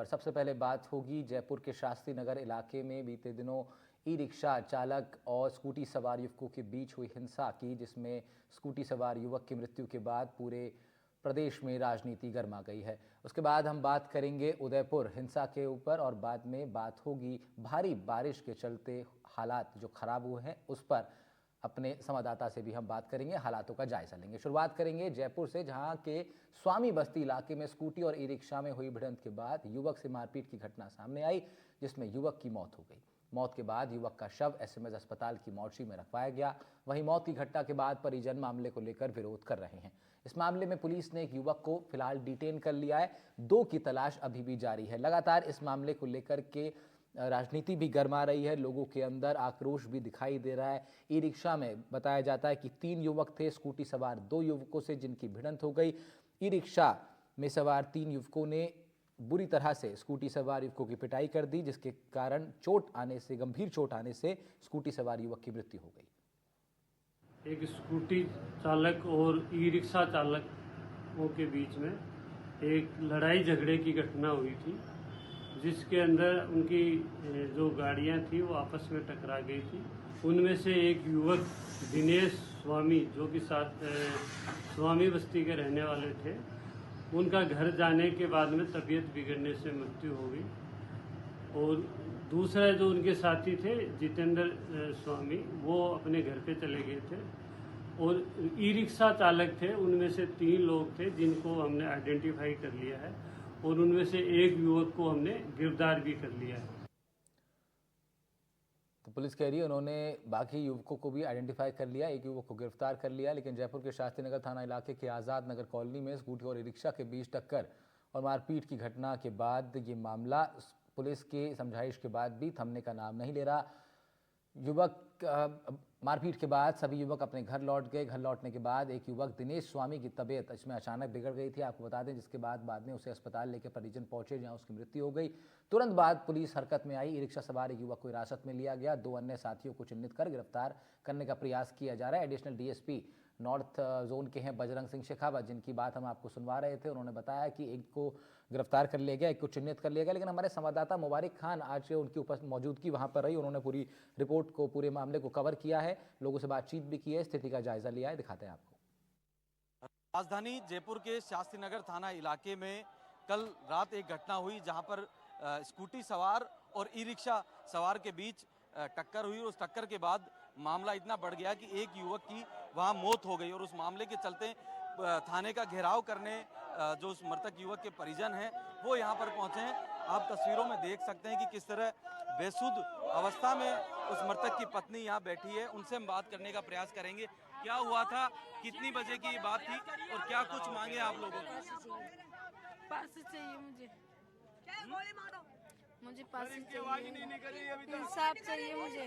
और सबसे पहले बात होगी जयपुर के शास्त्री नगर इलाके में बीते दिनों ई रिक्शा चालक और स्कूटी सवार युवकों के बीच हुई हिंसा की, जिसमें स्कूटी सवार युवक की मृत्यु के बाद पूरे प्रदेश में राजनीति गर्मा गई है। उसके बाद हम बात करेंगे उदयपुर हिंसा के ऊपर और बाद में बात होगी भारी बारिश के चलते हालात जो खराब हुए हैं उस पर अपने संवाददाता से भी हम बात करेंगे, हालातों का जायजा लेंगे। शुरुआत करेंगे जयपुर से, जहां के स्वामी बस्ती इलाके में स्कूटी और ई रिक्शा में हुई भिड़ंत के बाद युवक से मारपीट की घटना सामने आई, जिसमें युवक की मौत हो गई। मौत के बाद युवक का शव एसएमएस अस्पताल की मोर्चरी में रखवाया गया। वहीं मौत की घटना के बाद परिजन मामले को लेकर विरोध कर रहे हैं। इस मामले में पुलिस ने एक युवक को फिलहाल डिटेन कर लिया है, 2 की तलाश अभी भी जारी है। लगातार इस मामले को लेकर के राजनीति भी गर्मा रही है, लोगों के अंदर आक्रोश भी दिखाई दे रहा है। ई रिक्शा में बताया जाता है कि 3 युवक थे, स्कूटी सवार 2 युवकों से जिनकी भिड़ंत हो गई। ई रिक्शा में सवार 3 युवकों ने बुरी तरह से स्कूटी सवार युवकों की पिटाई कर दी, जिसके कारण गंभीर चोट आने से स्कूटी सवार युवक की मृत्यु हो गई। एक स्कूटी चालक और ई रिक्शा चालकों के बीच में एक लड़ाई झगड़े की घटना हुई थी, जिसके अंदर उनकी जो गाड़ियां थी वो आपस में टकरा गई थी। उनमें से एक युवक दिनेश स्वामी, जो कि स्वामी बस्ती के रहने वाले थे, उनका घर जाने के बाद में तबीयत बिगड़ने से मृत्यु हो गई। और दूसरा जो उनके साथी थे जितेंद्र स्वामी, वो अपने घर पे चले गए थे। और ई रिक्शा चालक थे, उनमें से 3 लोग थे जिनको हमने आइडेंटिफाई कर लिया है और उनमें से एक युवक को हमने गिरफ्तार भी कर लिया है। तो पुलिस कह रही है उन्होंने बाकी युवकों को भी आइडेंटिफाई कर लिया, एक युवक को गिरफ्तार कर लिया। लेकिन जयपुर के शास्त्री नगर थाना इलाके के आज़ाद नगर कॉलोनी में स्कूटी और ई रिक्शा के बीच टक्कर और मारपीट की घटना के बाद ये मामला पुलिस के समझाइश के बाद भी थमने का नाम नहीं ले रहा। मारपीट के बाद सभी युवक अपने घर लौट गए। घर लौटने के बाद एक युवक दिनेश स्वामी की तबीयत इसमें अचानक बिगड़ गई थी, आपको बता दें, जिसके बाद में उसे अस्पताल लेकर परिजन पहुंचे, जहां उसकी मृत्यु हो गई। तुरंत बाद पुलिस हरकत में आई, ई रिक्शा सवार एक युवक को हिरासत में लिया गया। 2 अन्य साथियों को चिन्हित कर गिरफ्तार करने का प्रयास किया जा रहा है। एडिशनल डीएसपी नॉर्थ जोन के हैं बजरंग सिंह शेखावत, जिनकी बात हम आपको सुनवा रहे थे। उन्होंने बताया कि एक को गिरफ्तार कर लिया गया, एक को चिन्हित कर लिया गया। लेकिन हमारे संवाददाता मुबारक खान आज उनकी मौजूदगी वहां पर रही, उन्होंने पूरी रिपोर्ट को, पूरे मामले को कवर किया है, लोगों से बातचीत भी की है, स्थिति का जायजा लिया है। दिखाते हैं आपको। राजधानी जयपुर के शास्त्री नगर थाना इलाके में कल रात एक घटना हुई, जहां पर स्कूटी सवार और ई रिक्शा सवार के बीच टक्कर हुई। उस टक्कर के बाद मामला इतना बढ़ गया कि एक युवक की वहां मौत हो गई। और उस मामले के चलते थाने का घेराव करने जो उस मृतक युवक के परिजन हैं वो यहाँ पर पहुंचे हैं। आप तस्वीरों में देख सकते हैं कि किस तरह बेसुध अवस्था में उस मृतक की पत्नी यहाँ बैठी है। उनसे हम बात करने का प्रयास करेंगे। क्या हुआ था, कितनी बजे की बात थी और क्या कुछ मांगे आप लोगों को? फांसी चाहिए मुझे फांसी चाहिए, इंसाफ चाहिए मुझे।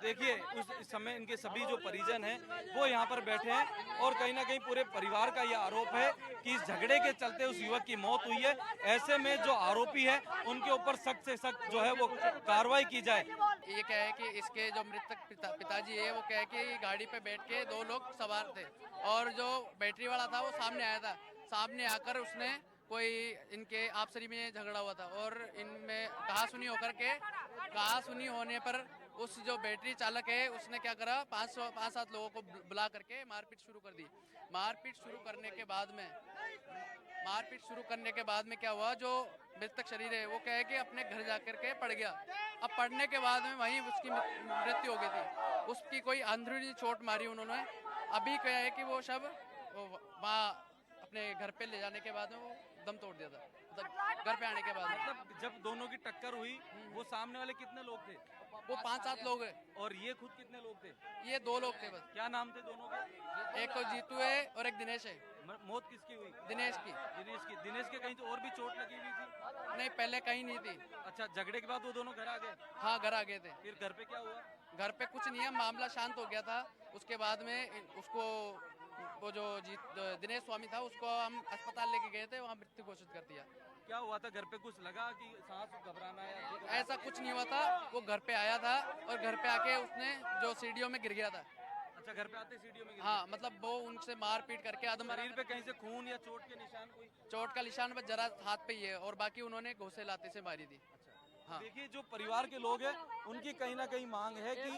देखिए, उस समय इनके सभी जो परिजन हैं वो यहाँ पर बैठे हैं और कहीं ना कहीं पूरे परिवार का ये आरोप है कि इस झगड़े के चलते उस युवक की मौत हुई है। ऐसे में जो आरोपी है उनके ऊपर सख्त से सख्त जो है वो कार्रवाई की जाए। ये क्या है कि इसके जो मृतक पिताजी है वो क्या है कि गाड़ी पे बैठ के 2 लोग सवार थे और जो बैटरी वाला था वो सामने आया था। सामने आकर उसने कोई इनके आपसरी में झगड़ा हुआ था और इनमें कहा सुनी होने पर उस जो बैटरी चालक है उसने क्या करा, 5-7 लोगों को बुला करके मारपीट शुरू कर दी। मारपीट शुरू करने के बाद में क्या हुआ, जो मृतक शरीर है वो क्या है कि अपने घर जाकर के पड़ गया। अब पड़ने के बाद में वहीं उसकी मृत्यु हो गई थी। उसकी कोई अंदरूनी चोट मारी उन्होंने। अभी क्या है कि वो शव वहाँ अपने घर पे ले जाने के बाद में वो दम तोड़ दिया था, मतलब घर पे आने के बाद। मतलब जब दोनों की टक्कर हुई वो सामने वाले कितने लोग थे? वो 5-7 लोग हैं। और ये खुद कितने लोग थे? ये 2 लोग थे बस। क्या नाम थे दोनों के? एक तो जीतू है और एक दिनेश है। मौत किसकी हुई? दिनेश की। दिनेश के कहीं तो और भी चोट लगी हुई थी? नहीं, पहले कहीं नहीं थी। अच्छा, झगड़े के बाद वो दोनों घर आ गए? हाँ, घर आ गए थे। फिर घर पे क्या हुआ? घर पे कुछ नहीं है, मामला शांत हो गया था। उसके बाद में उसको वो जो दिनेश स्वामी था उसको हम अस्पताल लेके गए थे, वहाँ मृत्यु घोषित कर दिया। क्या हुआ था घर पे? कुछ लगा कि सांस घबराना या ऐसा कुछ नहीं हुआ था। वो घर पे आया था और घर पे आके उसने जो सीढ़ियों में गिर गया था। अच्छा, घर पे आते सीढ़ियों में गिर हाँ मतलब वो उनसे मारपीट करके गए। अधमरा शरीर पे कहीं से खून या चोट के निशान कोई? चोट का निशान बस जरा हाथ पे ही है और बाकी उन्होंने घोंसे लाते से मारी थी। हाँ। देखिए, जो परिवार के लोग हैं उनकी कहीं ना कहीं मांग है कि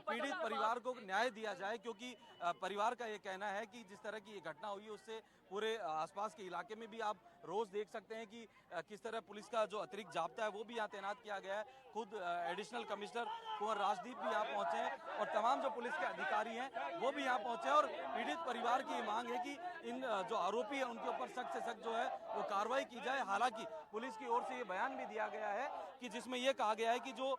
पीड़ित परिवार को न्याय दिया जाए, क्योंकि परिवार का ये कहना है कि जिस तरह की ये घटना हुई है उससे पूरे आसपास के इलाके में भी आप रोज देख सकते हैं कि किस तरह पुलिस का जो अतिरिक्त जाब्ता है वो भी यहाँ तैनात किया गया है। खुद एडिशनल कमिश्नर कुंवर राजदीप भी यहाँ पहुंचे हैं और तमाम जो पुलिस के अधिकारी हैं वो भी यहाँ पहुंचे हैं और पीड़ित परिवार की मांग है कि इन जो आरोपी है उनके ऊपर सख्त से सख्त जो है वो कार्रवाई की जाए। हालांकि पुलिस की ओर से ये बयान भी दिया गया है कि जिसमें ये कहा गया है कि जो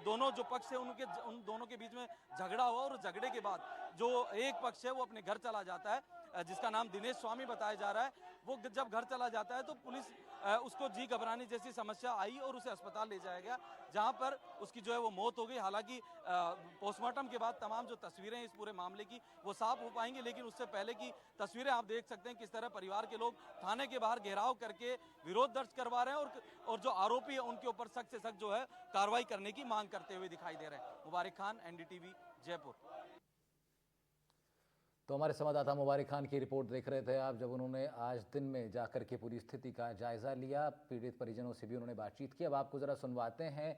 दोनों जो पक्ष है उन दोनों के बीच में झगड़ा हुआ और झगड़े के बाद जो एक पक्ष है वो अपने घर चला जाता है, जिसका नाम दिनेश स्वामी बताया जा रहा है। वो जब घर चला जाता है तो पुलिस उसको जी घबराने जैसी समस्या आई और उसे अस्पताल ले जाया गया, जहां पर उसकी जो है वो मौत हो गई। हालांकि पोस्टमार्टम के बाद तमाम जो तस्वीरें इस पूरे मामले की वो साफ हो पाएंगी, लेकिन उससे पहले की तस्वीरें आप देख सकते हैं किस तरह परिवार के लोग थाने के बाहर घेराव करके विरोध दर्ज करवा रहे हैं और जो आरोपी है उनके ऊपर सख्त से सख्त जो है कार्रवाई करने की मांग करते हुए दिखाई दे रहे हैं। मुबारक खान, NDTV, जयपुर। तो हमारे संवाददाता मुबारक खान की रिपोर्ट देख रहे थे आप, जब उन्होंने आज दिन में जाकर के पूरी स्थिति का जायजा लिया, पीड़ित परिजनों से भी उन्होंने बातचीत की। अब आपको जरा सुनवाते हैं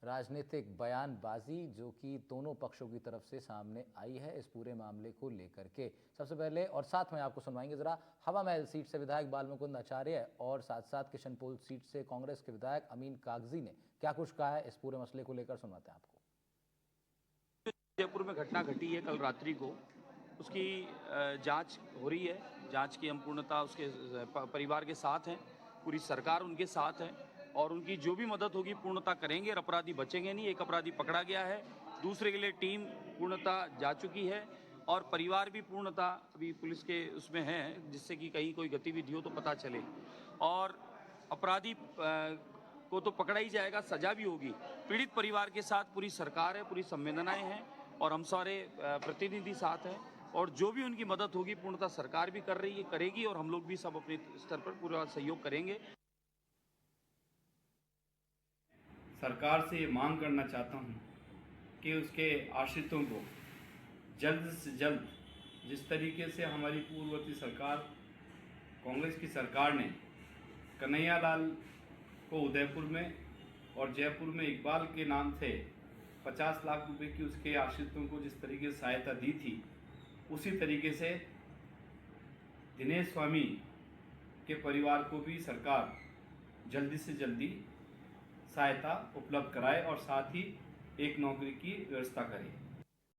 राजनीतिक बयानबाजी जो कि दोनों पक्षों की तरफ से सामने आई है इस पूरे मामले को लेकर के। सबसे पहले और साथ में आपको सुनवाएंगे जरा हवा महल सीट से विधायक बालमुकुंद आचार्य और साथ साथ किशनपोल सीट से कांग्रेस के विधायक अमीन कागजी ने क्या कुछ कहा है इस पूरे मसले को लेकर। सुनवाते हैं आपको। जयपुर में घटना घटी है कल रात्रि को, उसकी जांच हो रही है। जांच की हम पूर्णता उसके परिवार के साथ हैं, पूरी सरकार उनके साथ है और उनकी जो भी मदद होगी पूर्णता करेंगे और अपराधी बचेंगे नहीं। एक अपराधी पकड़ा गया है, दूसरे के लिए टीम पूर्णता जा चुकी है और परिवार भी पूर्णता अभी पुलिस के उसमें है, जिससे कि कहीं कोई गतिविधि हो तो पता चले और अपराधी को तो पकड़ा ही जाएगा, सजा भी होगी। पीड़ित परिवार के साथ पूरी सरकार है, पूरी संवेदनाएं हैं और हम सारे प्रतिनिधि साथ हैं और जो भी उनकी मदद होगी पूर्णतः सरकार भी कर रही है, करेगी और हम लोग भी सब अपने स्तर पर पूरा सहयोग करेंगे। सरकार से ये मांग करना चाहता हूँ कि उसके आश्रितों को जल्द से जल्द, जिस तरीके से हमारी पूर्ववर्ती सरकार कांग्रेस की सरकार ने कन्हैयालाल को उदयपुर में और जयपुर में इकबाल के नाम से 50 लाख रुपए की उसके आश्रितों को जिस तरीके से सहायता दी थी, उसी तरीके से दिनेश स्वामी के परिवार को भी सरकार जल्दी से जल्दी सहायता उपलब्ध कराए और साथ ही एक नौकरी की व्यवस्था करे।